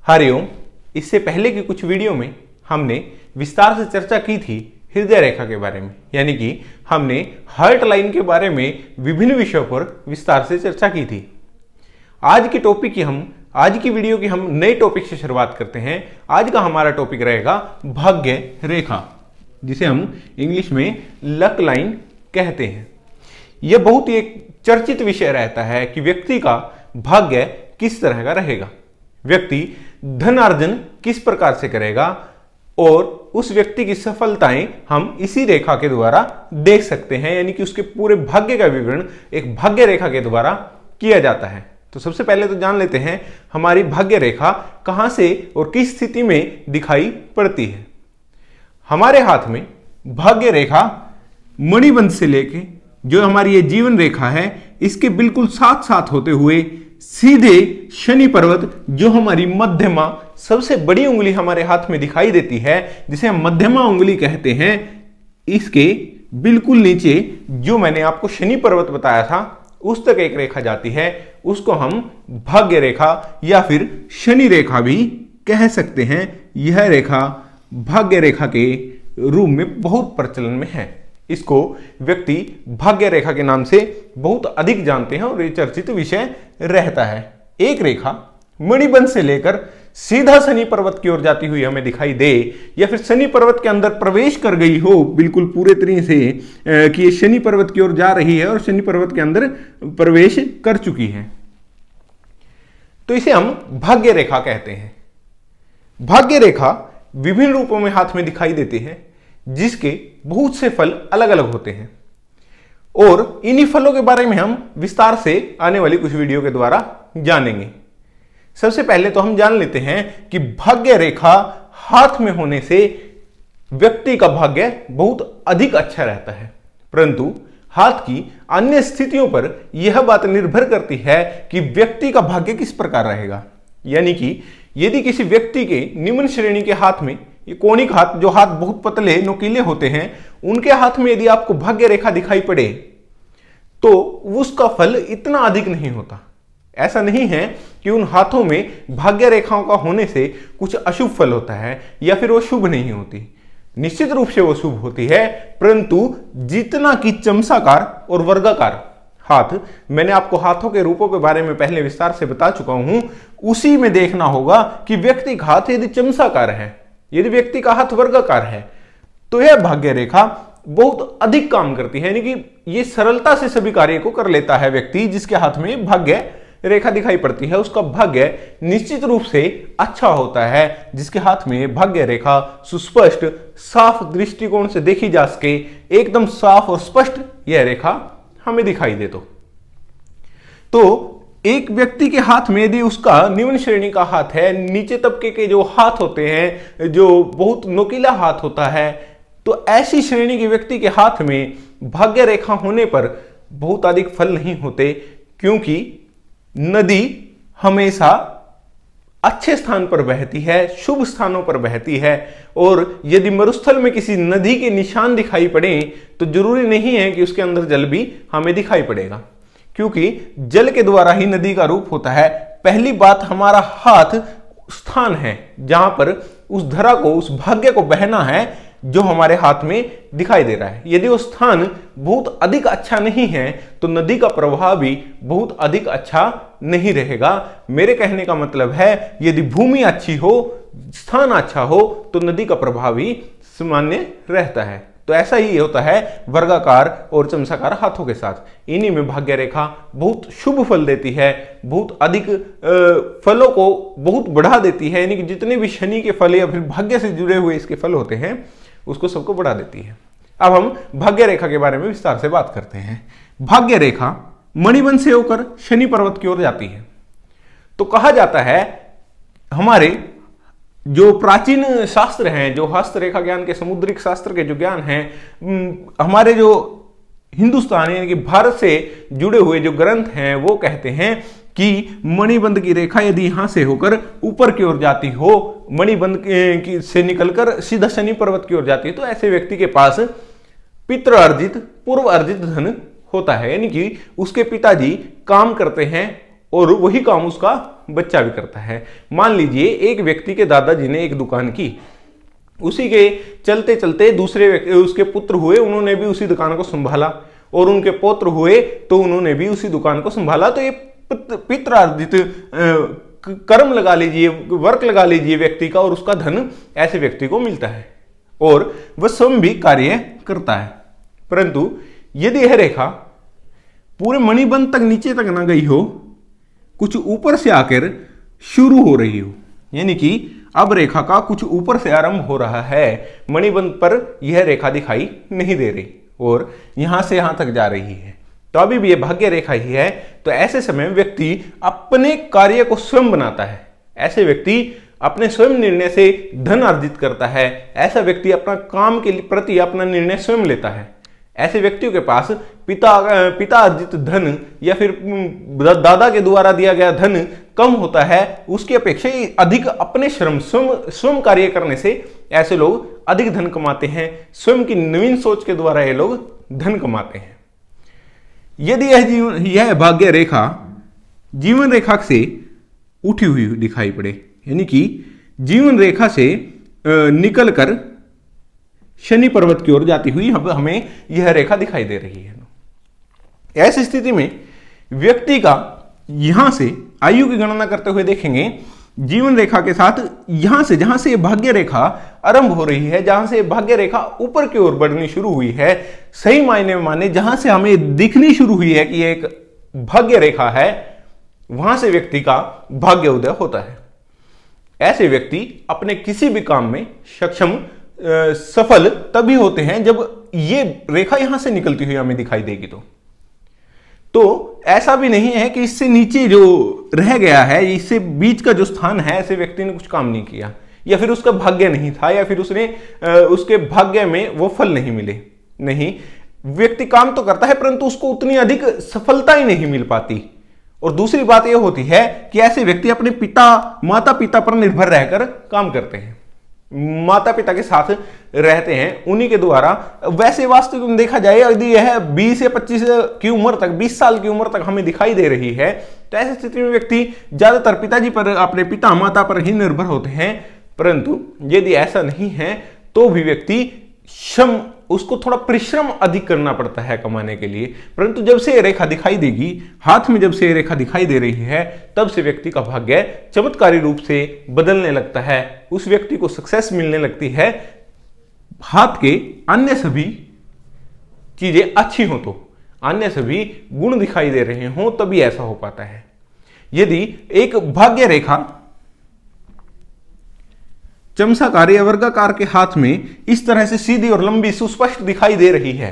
हरिओम। इससे पहले की कुछ वीडियो में हमने विस्तार से चर्चा की थी हृदय रेखा के बारे में, यानी कि हमने हार्ट लाइन के बारे में विभिन्न विषयों पर विस्तार से चर्चा की थी। आज की वीडियो की हम नए टॉपिक से शुरुआत करते हैं। आज का हमारा टॉपिक रहेगा भाग्य रेखा, जिसे हम इंग्लिश में लक लाइन कहते हैं। यह बहुत ही एक चर्चित विषय रहता है कि व्यक्ति का भाग्य किस तरह का रहेगा, व्यक्ति धन अर्जन किस प्रकार से करेगा, और उस व्यक्ति की सफलताएं हम इसी रेखा के द्वारा देख सकते हैं, यानी कि उसके पूरे भाग्य का विवरण एक भाग्य रेखा के द्वारा किया जाता है। तो सबसे पहले तो जान लेते हैं हमारी भाग्य रेखा कहां से और किस स्थिति में दिखाई पड़ती है। हमारे हाथ में भाग्य रेखा मणिबंध से लेके जो हमारी ये जीवन रेखा है, इसके बिल्कुल साथ साथ होते हुए सीधे शनि पर्वत, जो हमारी मध्यमा सबसे बड़ी उंगली हमारे हाथ में दिखाई देती है, जिसे हम मध्यमा उंगली कहते हैं, इसके बिल्कुल नीचे जो मैंने आपको शनि पर्वत बताया था उस तक एक रेखा जाती है, उसको हम भाग्य रेखा या फिर शनि रेखा भी कह सकते हैं। यह रेखा भाग्य रेखा के रूप में बहुत प्रचलन में है। इसको व्यक्ति भाग्य रेखा के नाम से बहुत अधिक जानते हैं और ये चर्चित विषय रहता है। एक रेखा मणिबंध से लेकर सीधा शनि पर्वत की ओर जाती हुई हमें दिखाई दे, या फिर शनि पर्वत के अंदर प्रवेश कर गई हो बिल्कुल पूरे तरीके से कि ये शनि पर्वत की ओर जा रही है और शनि पर्वत के अंदर प्रवेश कर चुकी है, तो इसे हम भाग्य रेखा कहते हैं। भाग्य रेखा विभिन्न रूपों में हाथ में दिखाई देती है, जिसके बहुत से फल अलग अलग होते हैं, और इन्हीं फलों के बारे में हम विस्तार से आने वाली कुछ वीडियो के द्वारा जानेंगे। सबसे पहले तो हम जान लेते हैं कि भाग्य रेखा हाथ में होने से व्यक्ति का भाग्य बहुत अधिक अच्छा रहता है, परंतु हाथ की अन्य स्थितियों पर यह बात निर्भर करती है कि व्यक्ति का भाग्य किस प्रकार रहेगा। यानी कि यदि किसी व्यक्ति के निम्न श्रेणी के हाथ में, ये कोणिक हाथ, जो हाथ बहुत पतले नुकीले होते हैं, उनके हाथ में यदि आपको भाग्य रेखा दिखाई पड़े तो उसका फल इतना अधिक नहीं होता। ऐसा नहीं है कि उन हाथों में भाग्य रेखाओं का होने से कुछ अशुभ फल होता है या फिर वो शुभ नहीं होती। निश्चित रूप से वो शुभ होती है, परंतु जितना कि चमसाकार और वर्गाकार हाथ, मैंने आपको हाथों के रूपों के बारे में पहले विस्तार से बता चुका हूं, उसी में देखना होगा कि व्यक्ति का हाथ यदि चमसाकार है, यदि व्यक्ति का हाथ वर्गाकार है, तो यह भाग्य रेखा बहुत अधिक काम करती है, यानी कि ये सरलता से सभी कार्य को कर लेता है। व्यक्ति जिसके हाथ में भाग्य रेखा दिखाई पड़ती है उसका भाग्य निश्चित रूप से अच्छा होता है। जिसके हाथ में भाग्य रेखा सुस्पष्ट साफ दृष्टिकोण से देखी जा सके, एकदम साफ और स्पष्ट यह रेखा हमें दिखाई दे तो एक व्यक्ति के हाथ में यदि उसका निम्न श्रेणी का हाथ है, नीचे तबके के जो हाथ होते हैं, जो बहुत नुकीला हाथ होता है, तो ऐसी श्रेणी के व्यक्ति के हाथ में भाग्य रेखा होने पर बहुत अधिक फल नहीं होते, क्योंकि नदी हमेशा अच्छे स्थान पर बहती है, शुभ स्थानों पर बहती है, और यदि मरुस्थल में किसी नदी के निशान दिखाई पड़े तो जरूरी नहीं है कि उसके अंदर जल भी हमें दिखाई पड़ेगा, क्योंकि जल के द्वारा ही नदी का रूप होता है। पहली बात, हमारा हाथ स्थान है जहां पर उस धरा को, उस भाग्य को बहना है जो हमारे हाथ में दिखाई दे रहा है। यदि वो स्थान बहुत अधिक अच्छा नहीं है तो नदी का प्रवाह भी बहुत अधिक अच्छा नहीं रहेगा। मेरे कहने का मतलब है, यदि भूमि अच्छी हो, स्थान अच्छा हो, तो नदी का प्रवाह भी सामान्य रहता है। तो ऐसा ही होता है वर्गाकार और चमसाकार हाथों के साथ। इन्हीं में भाग्य रेखा बहुत शुभ फल देती है, बहुत अधिक फलों को बहुत बढ़ा देती है, यानी कि जितने भी शनि के फल या फिर भाग्य से जुड़े हुए इसके फल होते हैं उसको सबको बढ़ा देती है। अब हम भाग्य रेखा के बारे में विस्तार से बात करते हैं। भाग्य रेखा मणिबंध से होकर शनि पर्वत की ओर जाती है। तो कहा जाता है, हमारे जो प्राचीन शास्त्र हैं, जो हस्तरेखा ज्ञान के, समुद्रिक शास्त्र के जो ज्ञान हैं, हमारे जो हिंदुस्तान यानी कि भारत से जुड़े हुए जो ग्रंथ हैं, वो कहते हैं कि मणिबंध की रेखा यदि यहां से होकर ऊपर की ओर जाती हो, मणिबंध से निकलकर सीधा शनि पर्वत की ओर जाती है, तो ऐसे व्यक्ति के पास पितृ अर्जित, पूर्व अर्जित धन होता है, यानी कि उसके पिताजी काम करते हैं और वही काम उसका बच्चा भी करता है। मान लीजिए एक व्यक्ति के दादाजी ने एक दुकान की, उसी के चलते चलते दूसरे व्यक्ति उसके पुत्र हुए, उन्होंने भी उसी दुकान को संभाला, और उनके पौत्र हुए तो उन्होंने भी उसी दुकान को संभाला। तो ये पितरार्जित कर्म लगा लीजिए, वर्क लगा लीजिए व्यक्ति का, और उसका धन ऐसे व्यक्ति को मिलता है और वह स्वयं भी कार्य करता है। परंतु यदि यह रेखा पूरे मणिबंध तक नीचे तक ना गई हो, कुछ ऊपर से आकर शुरू हो रही हो, यानी कि अब रेखा का कुछ ऊपर से आरंभ हो रहा है, मणिबंध पर यह रेखा दिखाई नहीं दे रही और यहां से यहां तक जा रही है, तो अभी भी यह भाग्य रेखा ही है। तो ऐसे समय व्यक्ति अपने कार्य को स्वयं बनाता है, ऐसे व्यक्ति अपने स्वयं निर्णय से धन अर्जित करता है, ऐसा व्यक्ति अपना काम के प्रति अपना निर्णय स्वयं लेता है। ऐसे व्यक्तियों के पास पिता अर्जित धन या फिर दादा के द्वारा दिया गया धन कम होता है, उसकी अपेक्षा अधिक अपने श्रम स्वयं कार्य करने से ऐसे लोग अधिक धन कमाते हैं। स्वयं की नवीन सोच के द्वारा ये लोग धन कमाते हैं। यदि यह भाग्य रेखा जीवन रेखा से उठी हुई दिखाई पड़े, यानी कि जीवन रेखा से निकलकर शनि पर्वत की ओर जाती हुई हमें यह रेखा दिखाई दे रही है। ऐसी स्थिति में व्यक्ति का यहां से आयु की गणना करते हुए देखेंगे, जीवन रेखा के साथ यहां से जहां से भाग्य रेखा आरंभ हो रही है, जहां से भाग्य रेखा ऊपर की ओर बढ़नी शुरू हुई है, सही मायने में माने जहां से हमें दिखनी शुरू हुई है कि यह एक भाग्य रेखा है, वहां से व्यक्ति का भाग्य उदय होता है। ऐसे व्यक्ति अपने किसी भी काम में सक्षम सफल तभी होते हैं जब ये रेखा यहां से निकलती हुई हमें दिखाई देगी। तो ऐसा भी नहीं है कि इससे नीचे जो रह गया है, इससे बीच का जो स्थान है, ऐसे व्यक्ति ने कुछ काम नहीं किया या फिर उसका भाग्य नहीं था या फिर उसके भाग्य में वो फल नहीं मिले। नहीं, व्यक्ति काम तो करता है परंतु उसको उतनी अधिक सफलता ही नहीं मिल पाती। और दूसरी बात यह होती है कि ऐसे व्यक्ति अपने माता पिता पर निर्भर रहकर काम करते हैं, माता पिता के साथ रहते हैं, उन्हीं के द्वारा। वैसे वास्तविक में देखा जाए, यदि यह 20 या 25 की उम्र तक, 20 साल की उम्र तक हमें दिखाई दे रही है, तो ऐसी स्थिति में व्यक्ति ज्यादातर पिताजी पर, अपने पिता माता पर ही निर्भर होते हैं। परंतु यदि ऐसा नहीं है तो भी व्यक्ति उसको थोड़ा परिश्रम अधिक करना पड़ता है कमाने के लिए। परंतु जब से ये रेखा दिखाई देगी, हाथ में जब से ये रेखा दिखाई दे रही है, तब से व्यक्ति का भाग्य चमत्कारी रूप से बदलने लगता है, उस व्यक्ति को सक्सेस मिलने लगती है। हाथ के अन्य सभी चीजें अच्छी हो, तो अन्य सभी गुण दिखाई दे रहे हों, तभी ऐसा हो पाता है। यदि एक भाग्य रेखा चमसाकार या वर्गाकार के हाथ में इस तरह से सीधी और लंबी सुस्पष्ट दिखाई दे रही है,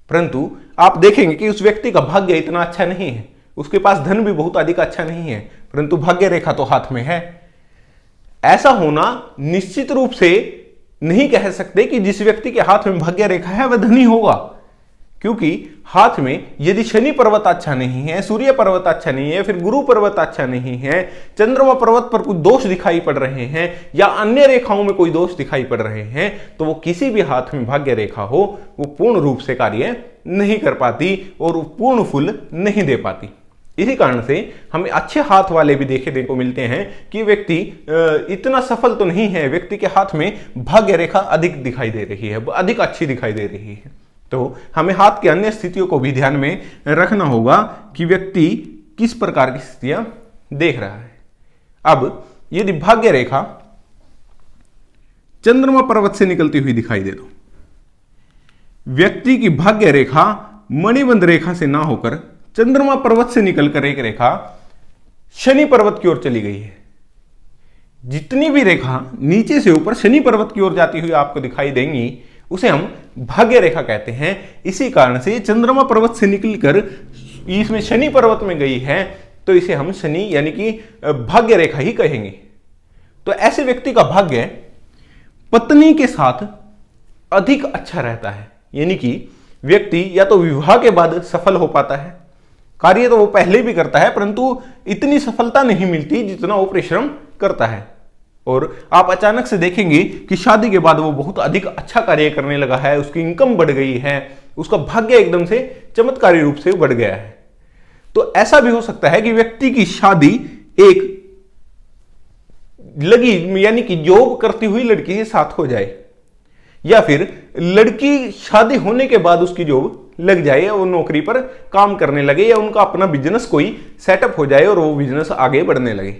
परंतु आप देखेंगे कि उस व्यक्ति का भाग्य इतना अच्छा नहीं है, उसके पास धन भी बहुत अधिक अच्छा नहीं है, परंतु भाग्य रेखा तो हाथ में है। ऐसा होना निश्चित रूप से नहीं कह सकते कि जिस व्यक्ति के हाथ में भाग्य रेखा है वह धनी होगा, क्योंकि हाथ में यदि शनि पर्वत अच्छा नहीं है, सूर्य पर्वत अच्छा नहीं है, फिर गुरु पर्वत अच्छा नहीं है, चंद्रमा पर्वत पर कुछ दोष दिखाई पड़ रहे हैं या अन्य रेखाओं में कोई दोष दिखाई पड़ रहे हैं, तो वो किसी भी हाथ में भाग्य रेखा हो, वो पूर्ण रूप से कार्य नहीं कर पाती और पूर्ण फल नहीं दे पाती। इसी कारण से हमें अच्छे हाथ वाले भी देखने को मिलते हैं कि व्यक्ति इतना सफल तो नहीं है, व्यक्ति के हाथ में भाग्य रेखा अधिक दिखाई दे रही है, अधिक अच्छी दिखाई दे रही है। तो हमें हाथ की अन्य स्थितियों को भी ध्यान में रखना होगा कि व्यक्ति किस प्रकार की स्थितियां देख रहा है। अब यदि भाग्य रेखा चंद्रमा पर्वत से निकलती हुई दिखाई दे, तो व्यक्ति की भाग्य रेखा मणिबंध रेखा से ना होकर चंद्रमा पर्वत से निकलकर एक रेखा शनि पर्वत की ओर चली गई है। जितनी भी रेखा नीचे से ऊपर शनि पर्वत की ओर जाती हुई आपको दिखाई देंगी, उसे हम भाग्य रेखा कहते हैं। इसी कारण से चंद्रमा पर्वत से निकलकर इसमें शनि पर्वत में गई है, तो इसे हम शनि यानी कि भाग्य रेखा ही कहेंगे। तो ऐसे व्यक्ति का भाग्य पत्नी के साथ अधिक अच्छा रहता है, यानी कि व्यक्ति या तो विवाह के बाद सफल हो पाता है, कार्य तो वो पहले भी करता है परंतु इतनी सफलता नहीं मिलती जितना वो परिश्रम करता है, और आप अचानक से देखेंगे कि शादी के बाद वो बहुत अधिक अच्छा कार्य करने लगा है, उसकी इनकम बढ़ गई है, उसका भाग्य एकदम से चमत्कारी रूप से बढ़ गया है। तो ऐसा भी हो सकता है कि व्यक्ति की शादी एक लगी यानी कि जॉब करती हुई लड़की के साथ हो जाए, या फिर लड़की शादी होने के बाद उसकी जॉब लग जाए, या वो नौकरी पर काम करने लगे, या उनका अपना बिजनेस कोई सेटअप हो जाए और वो बिजनेस आगे बढ़ने लगे।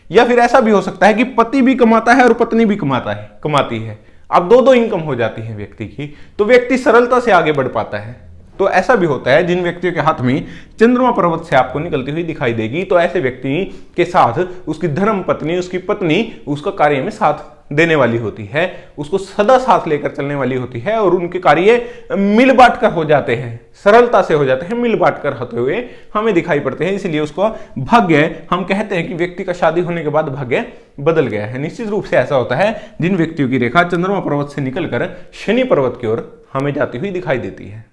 या फिर ऐसा भी हो सकता है कि पति भी कमाता है और पत्नी भी कमाती है। अब दो इनकम हो जाती है व्यक्ति की, तो व्यक्ति सरलता से आगे बढ़ पाता है। तो ऐसा भी होता है, जिन व्यक्तियों के हाथ में चंद्रमा पर्वत से आपको निकलती हुई दिखाई देगी, तो ऐसे व्यक्ति के साथ उसकी धर्म पत्नी, उसकी पत्नी उसका कार्य में साथ देने वाली होती है, उसको सदा साथ लेकर चलने वाली होती है, और उनके कार्य मिल बांट कर हो जाते हैं, सरलता से हो जाते हैं, मिल बांट कर होते हुए हमें दिखाई पड़ते हैं। इसलिए उसको भाग्य, हम कहते हैं कि व्यक्ति का शादी होने के बाद भाग्य बदल गया है। निश्चित रूप से ऐसा होता है जिन व्यक्तियों की रेखा चंद्रमा पर्वत से निकलकर शनि पर्वत की ओर हमें जाती हुई दिखाई देती है।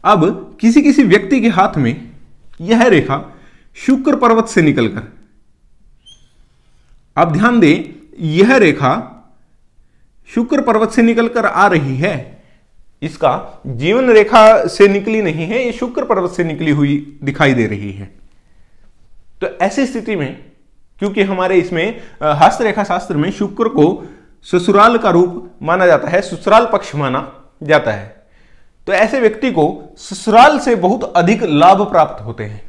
अब किसी किसी व्यक्ति के हाथ में यह रेखा शुक्र पर्वत से निकलकर, अब ध्यान दें, यह रेखा शुक्र पर्वत से निकलकर आ रही है, इसका जीवन रेखा से निकली नहीं है, ये शुक्र पर्वत से निकली हुई दिखाई दे रही है। तो ऐसी स्थिति में, क्योंकि हमारे इसमें हस्तरेखा शास्त्र में शुक्र को ससुराल का रूप माना जाता है, ससुराल पक्ष माना जाता है, तो ऐसे व्यक्ति को ससुराल से बहुत अधिक लाभ प्राप्त होते हैं।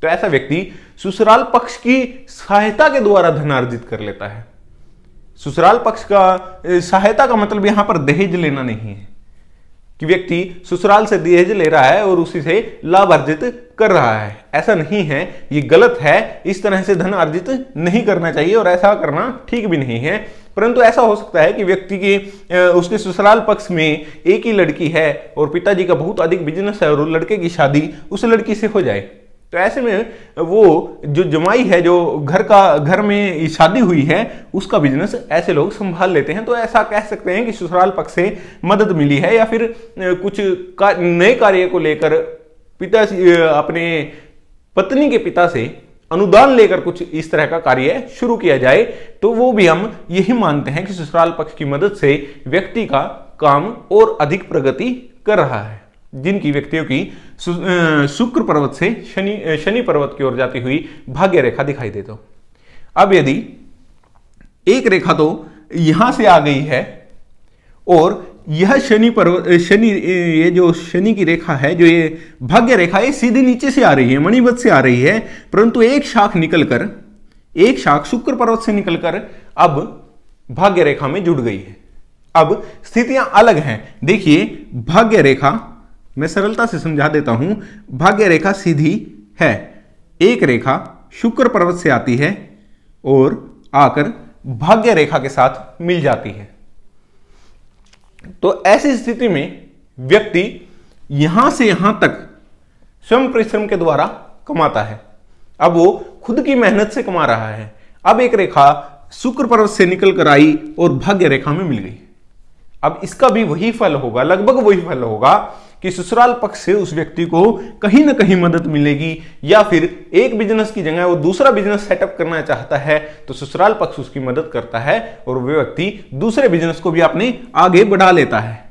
तो ऐसा व्यक्ति ससुराल पक्ष की सहायता के द्वारा धन अर्जित कर लेता है। ससुराल पक्ष का सहायता का मतलब यहां पर दहेज लेना नहीं है कि व्यक्ति ससुराल से दहेज ले रहा है और उसी से लाभ अर्जित कर रहा है, ऐसा नहीं है, ये गलत है। इस तरह से धन अर्जित नहीं करना चाहिए और ऐसा करना ठीक भी नहीं है। परंतु ऐसा हो सकता है कि व्यक्ति की उसके ससुराल पक्ष में एक ही लड़की है और पिताजी का बहुत अधिक बिजनेस है और लड़के की शादी उस लड़की से हो जाए, तो ऐसे में वो जो जमाई है, जो घर में शादी हुई है, उसका बिजनेस ऐसे लोग संभाल लेते हैं। तो ऐसा कह सकते हैं कि ससुराल पक्ष से मदद मिली है, या फिर कुछ नए कार्य को लेकर पिता अपने पत्नी के पिता से अनुदान लेकर कुछ इस तरह का कार्य शुरू किया जाए, तो वो भी हम यही मानते हैं कि ससुराल पक्ष की मदद से व्यक्ति का काम और अधिक प्रगति कर रहा है। जिनकी व्यक्तियों की शुक्र पर्वत से शनि पर्वत की ओर जाती हुई भाग्य रेखा दिखाई दे। तो अब यदि एक रेखा तो यहां से आ गई है और यह ये जो शनि की रेखा है, जो ये भाग्य रेखा, ये सीधी नीचे से आ रही है, मणिबद्ध से आ रही है, परंतु एक शाख शुक्र पर्वत से निकलकर अब भाग्य रेखा में जुड़ गई है। अब स्थितियां अलग हैं। देखिए, भाग्य रेखा, मैं सरलता से समझा देता हूं, भाग्य रेखा सीधी है, एक रेखा शुक्र पर्वत से आती है और आकर भाग्य रेखा के साथ मिल जाती है। तो ऐसी स्थिति में व्यक्ति यहां से यहां तक स्वयं परिश्रम के द्वारा कमाता है। अब वो खुद की मेहनत से कमा रहा है। अब एक रेखा शुक्र पर्वत से निकल कर आई और भाग्य रेखा में मिल गई। अब इसका भी वही फल होगा, लगभग वही फल होगा कि ससुराल पक्ष से उस व्यक्ति को कहीं ना कहीं मदद मिलेगी, या फिर एक बिजनेस की जगह वो दूसरा बिजनेस सेटअप करना चाहता है तो ससुराल पक्ष उसकी मदद करता है और वह व्यक्ति दूसरे बिजनेस को भी अपने आगे बढ़ा लेता है।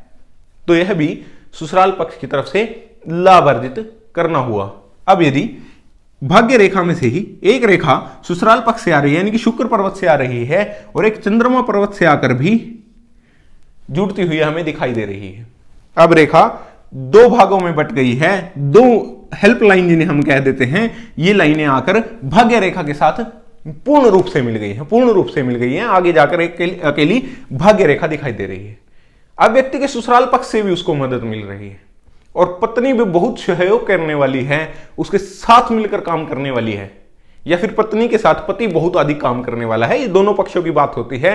तो यह भी ससुराल पक्ष की तरफ से लाभ अर्जित करना हुआ। अब यदि भाग्य रेखा में से ही एक रेखा ससुराल पक्ष से आ रही है, यानी कि शुक्र पर्वत से आ रही है, और एक चंद्रमा पर्वत से आकर भी जुड़ती हुई हमें दिखाई दे रही है। अब रेखा दो भागों में बट गई है, दो हेल्पलाइन जिन्हें हम कह देते हैं, ये लाइनें आकर भाग्य रेखा के साथ पूर्ण रूप से मिल गई हैं, आगे जाकर एक अकेली भाग्य रेखा दिखाई दे रही है। अब व्यक्ति के ससुराल पक्ष से भी उसको मदद मिल रही है और पत्नी भी बहुत सहयोग करने वाली है, उसके साथ मिलकर काम करने वाली है, या फिर पत्नी के साथ पति बहुत अधिक काम करने वाला है। ये दोनों पक्षों की बात होती है,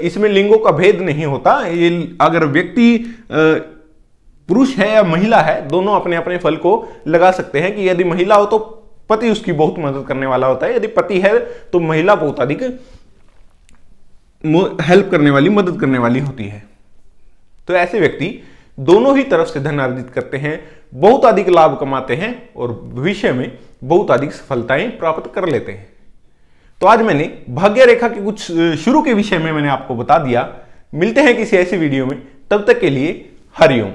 इसमें लिंगों का भेद नहीं होता। ये अगर व्यक्ति पुरुष है या महिला है, दोनों अपने अपने फल को लगा सकते हैं कि यदि महिला हो तो पति उसकी बहुत मदद करने वाला होता है, यदि पति है तो महिला बहुत अधिक हेल्प करने वाली, मदद करने वाली होती है। तो ऐसे व्यक्ति दोनों ही तरफ से धन अर्जित करते हैं, बहुत अधिक लाभ कमाते हैं और भविष्य में बहुत अधिक सफलताएं प्राप्त कर लेते हैं। तो आज मैंने भाग्य रेखा के कुछ शुरू के विषय में मैंने आपको बता दिया। मिलते हैं किसी ऐसी वीडियो में, तब तक के लिए हरिओम।